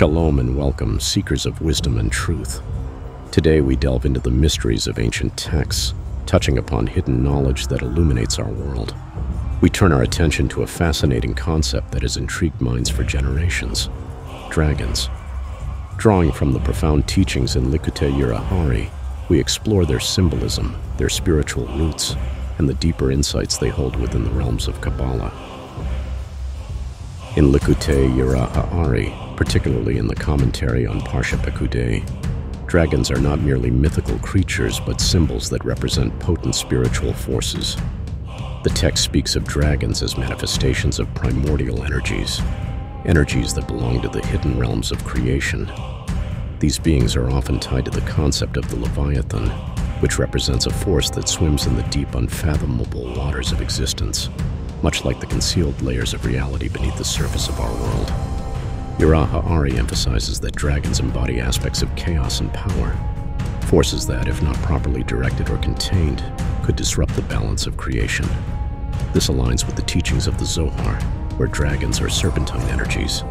Shalom and welcome, seekers of wisdom and truth. Today we delve into the mysteries of ancient texts, touching upon hidden knowledge that illuminates our world. We turn our attention to a fascinating concept that has intrigued minds for generations: dragons. Drawing from the profound teachings in Likkutei Yirah, we explore their symbolism, their spiritual roots, and the deeper insights they hold within the realms of Kabbalah. In Likkutei Yirah, particularly in the commentary on Parsha Pekudei, dragons are not merely mythical creatures but symbols that represent potent spiritual forces. The text speaks of dragons as manifestations of primordial energies that belong to the hidden realms of creation. These beings are often tied to the concept of the Leviathan, which represents a force that swims in the deep, unfathomable waters of existence, much like the concealed layers of reality beneath the surface of our world. Yirah emphasizes that dragons embody aspects of chaos and power, forces that, if not properly directed or contained, could disrupt the balance of creation. This aligns with the teachings of the Zohar, where dragons or serpentine energies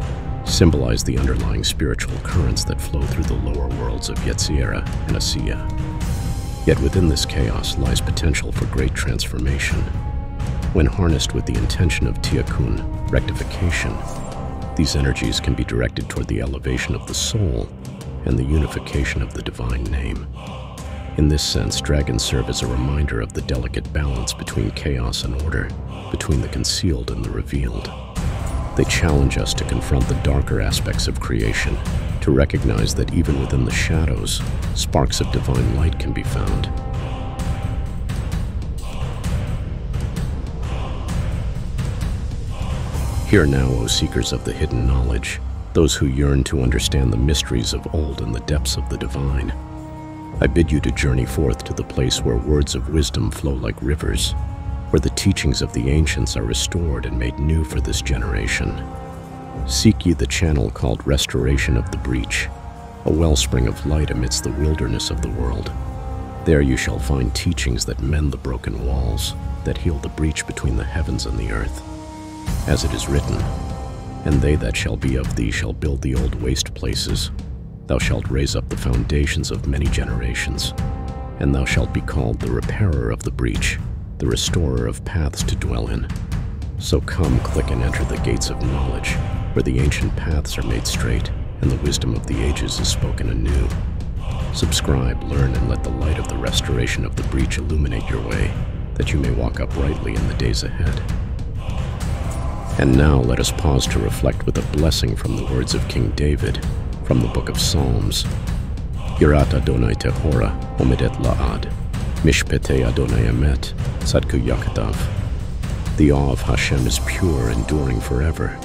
symbolize the underlying spiritual currents that flow through the lower worlds of Yetzirah and Asiya. Yet within this chaos lies potential for great transformation. When harnessed with the intention of tikkun, rectification, these energies can be directed toward the elevation of the soul and the unification of the divine name. In this sense, dragons serve as a reminder of the delicate balance between chaos and order, between the concealed and the revealed. They challenge us to confront the darker aspects of creation, to recognize that even within the shadows, sparks of divine light can be found. Hear now, O seekers of the hidden knowledge, those who yearn to understand the mysteries of old and the depths of the divine. I bid you to journey forth to the place where words of wisdom flow like rivers, where the teachings of the ancients are restored and made new for this generation. Seek ye the channel called Restoration of the Breach, a wellspring of light amidst the wilderness of the world. There you shall find teachings that mend the broken walls, that heal the breach between the heavens and the earth. As it is written, "And they that shall be of thee shall build the old waste places. Thou shalt raise up the foundations of many generations. And thou shalt be called the repairer of the breach, the restorer of paths to dwell in." So come, click and enter the gates of knowledge, where the ancient paths are made straight, and the wisdom of the ages is spoken anew. Subscribe, learn, and let the light of the restoration of the breach illuminate your way, that you may walk uprightly in the days ahead. And now let us pause to reflect with a blessing from the words of King David, from the book of Psalms. Yirat Adonai Tehora, Omedet La'ad, Mishpetei Adonai Emet, Sadku Yakadav. The awe of HaShem is pure, enduring forever.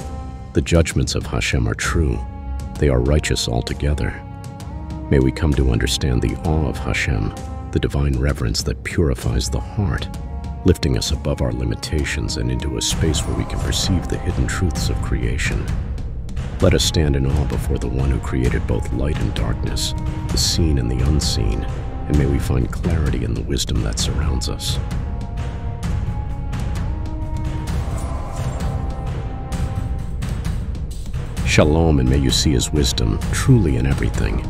The judgments of HaShem are true. They are righteous altogether. May we come to understand the awe of HaShem, the divine reverence that purifies the heart, lifting us above our limitations and into a space where we can perceive the hidden truths of creation. Let us stand in awe before the one who created both light and darkness, the seen and the unseen, and may we find clarity in the wisdom that surrounds us. Shalom, and may you see his wisdom truly in everything.